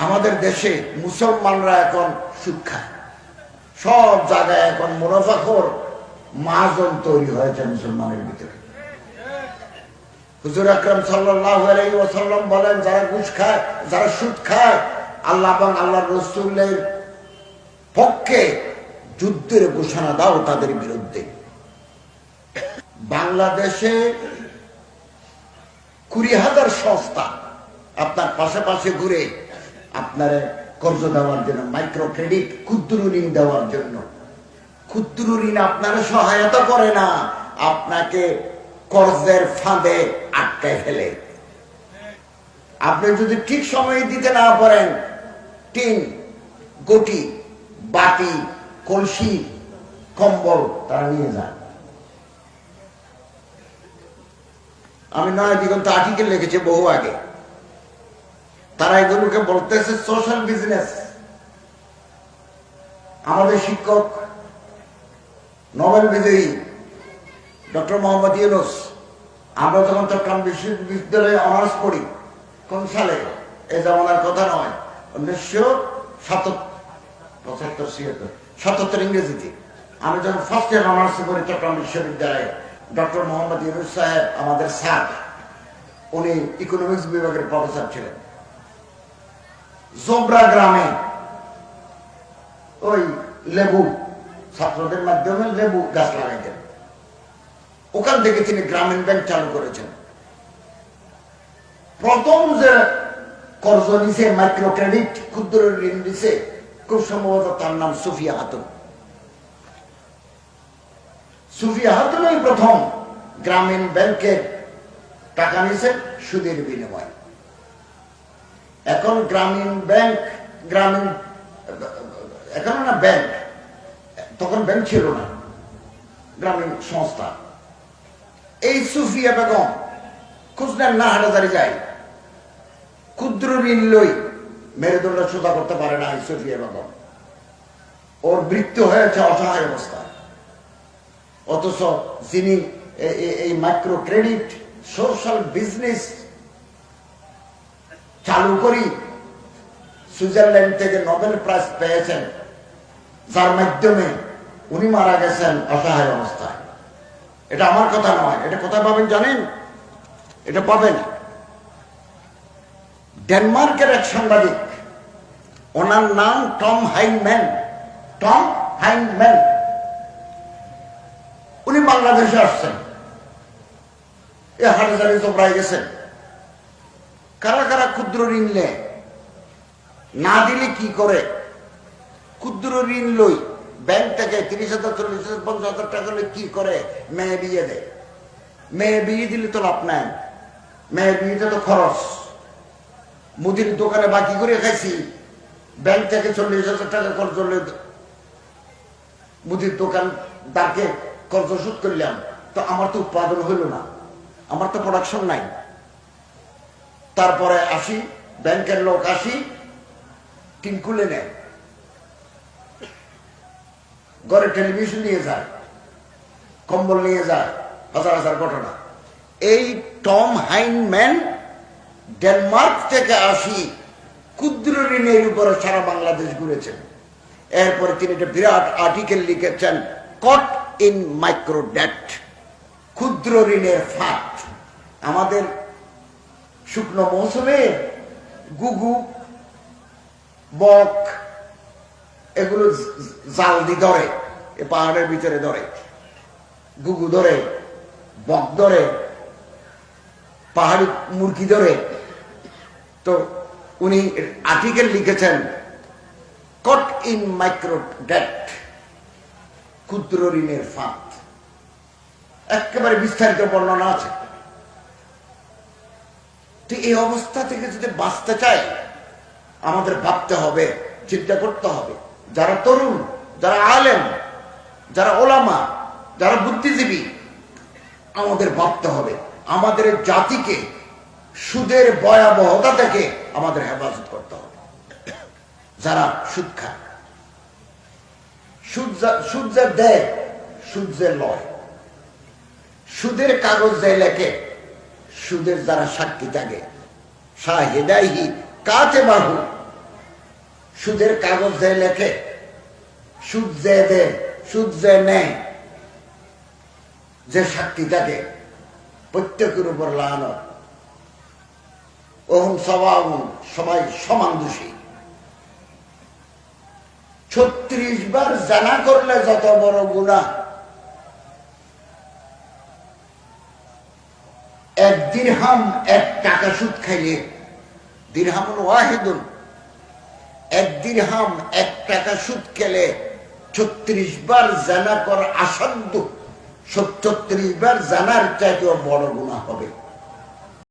আমাদের দেশে মুসলমানরা এখন সুদ খায়, সব জায়গায় এখন মুনাফাখোর মহাজন তৈরি হয়েছে মুসলমানের ভিতরে। হুজুর আকরাম সাল্লাল্লাহু আলাইহি ওয়াসাল্লাম বলেন, যারা ঘুষ খায়, যারা সুদ খায়, আল্লাহ এবং আল্লাহর রাসূলের পক্ষে যুদ্ধের ঘোষণা দাও তাদের বিরুদ্ধে। বাংলাদেশে 20,000 সংস্থা আপনার পাশাপাশি ঘুরে আপনার কর্জ দেওয়ার জন্য, মাইক্রো ক্রেডিট, ক্ষুদ্র ঋণ দেওয়ার জন্য। ক্ষুদ্র ঋণ আপনারা সহায়তা করে না, আপনাকে কর্জের ফাঁদে আটকায় ফেলে। আপনি যদি ঠিক সময়ে দিতে না পারেন, টিন, গটি, বাটি, কলসি, কম্বল তারা নিয়ে যান। আমি নয় দিগন্ত আর্টিকেল লিখেছি বহু আগে। তারা এগুলোকে বলতেছে সোশ্যাল বিজনেস। আমাদের শিক্ষক, নোবেল বিজয়ী ডক্টর মোহাম্মদ ইউনূস, আমরা যখন চট্টগ্রাম বিশ্ববিদ্যালয়ে অনার্স পড়ি, কোন সালে, এ জামানার কথা নয়, 1977 ইংরেজিতে, আমি যখন ফার্স্ট ইয়ার অনার্স পড়ি চট্টগ্রাম বিশ্ববিদ্যালয়ে, ডক্টর মোহাম্মদ ইউনূস সাহেব আমাদের স্যার, উনি ইকোনমিক্স বিভাগের প্রফেসর ছিলেন। জোবরা গ্রামে ওই লেবু, ছাত্রদের মাধ্যমে লেবু গাছ লাগাইতেন। ওখান থেকে তিনি গ্রামীণ ব্যাংক চালু করেছেন। প্রথম যে কর্জ নিছে, মাইক্রো ক্রেডিট, ক্ষুদ্র ঋণ দিছে, খুব সম্ভবত তার নাম সুফিয়া খাতুন। সুফিয়া খাতুনই প্রথম গ্রামীণ ব্যাংকে টাকা নিছেন সুদের বিনিময়ে। এখন গ্রামীণ ব্যাংক, গ্রামীণ এখন না ব্যাংক, তখন ব্যাংক ছিল না, গ্রামীণ সংস্থা। এই সুফিয়া বেগম খোঁজ নেন না, হাটাজারি যায়, ক্ষুদ্র ঋণ লই, মেরুদণ্ড সোজা করতে পারে না এই সুফিয়া বেগম। ওর মৃত্যু হয়েছে অসহায় অবস্থায়। অথচ যিনি এই মাইক্রো ক্রেডিট সোশ্যাল বিজনেস চালু করি সুইজারল্যান্ড থেকে নোবেল প্রাইজ পেয়েছেন, যার মাধ্যমে উনি মারা গেছেন অসহায় অবস্থায়। এটা আমার কথা নয়, এটা কোথায় পাবেন জানেন? এটা পাবেন ডেনমার্কের এক সাংবাদিক, ওনার নাম টম হাইনম্যান। টম হাইনম্যান উনি বাংলাদেশে আসছেন, এ হাটাজারি চোপড়ায় গেছেন। কারা কারা ক্ষুদ্র ঋণ নেয়, না দিলে কি করে? ক্ষুদ্র ঋণ লই ব্যাংক থেকে 30,000, 40,000, 50,000 টাকা লই কি করে? মেয়ে বিয়ে দেয়। মেয়ে বিয়ে দিলে তো লাভ নাই, মেয়ের বিয়েতে তো খরচ। মুদির দোকানে বাকি করে খাইছি, ব্যাংক থেকে 40,000 টাকা কর্জ লই, মুদির দোকান দাঁড়কে কর্জ শোধ করলাম, তো আমার তো উৎপাদন হইল না, আমার তো প্রোডাকশন নাই। তারপরে আসি, ব্যাংকের লোক আসি, টিন খুলে নেয়, ঘরে টেলিভিশন নিয়ে যায়, কম্বল নিয়ে যায়, হাজার হাজার ঘটনা। এই টম হাইনম্যান ডেনমার্ক থেকে আসি, ক্ষুদ্র ঋণের উপরে সারা বাংলাদেশ ঘুরেছেন। এরপরে তিনি একটা বিরাট আর্টিকেল লিখেছেন, কট ইন মাইক্রো ডেট, ক্ষুদ্র ঋণের ফাঁদ। আমাদের শুকনো মৌসুমে গুগু, বক এগুলো জাল দিয়ে ধরে, এ পাহাড়ের ভিতরে ধরে, গুগু ধরে, বক ধরে, পাহাড়ি মুরগি ধরে। তো উনি আর্টিকেল লিখেছেন, কট ইন মাইক্রো ডেট, ক্ষুদ্র ঋণের ফাঁদ। একেবারে বিস্তারিত বর্ণনা আছে। তো এই অবস্থা থেকে যদি বাঁচতে চাই, আমাদের ভাবতে হবে, চিন্তা করতে হবে। যারা তরুণ, যারা আলেম, যারা ওলামা, যারা বুদ্ধিজীবী, আমাদের ভাবতে হবে আমাদের জাতিকে সুদের ভয়াবহতা থেকে আমাদের হেফাজত করতে হবে। যারা সুদ খায়, সুদ যে দেয়, সুদ যে লয়, সুদের কাগজ যে লেখে, সুদের যারা সাক্ষী থাকে, শাহিদাইহি কাতেবাহু, সুদের কাগজ যে লেখে, সুদ যে দেয়, সুদ যে নেয়, যে সাক্ষী থাকে, প্রত্যেকের উপর লানত। ওহম সবাউন, সবাই সমান দোষী। 36 বার জানা করলে যত বড় গুনাহ, 1 দিরহাম 1 টাকা সুদ খাইলে, দিরহামুন ওয়াহিদুন, 1 দিরহাম 1 টাকা সুদ খেলে 36 বার জানা কর আসাধ্য, 36 বার জানার চাইতেও বড় গুনাহ হবে।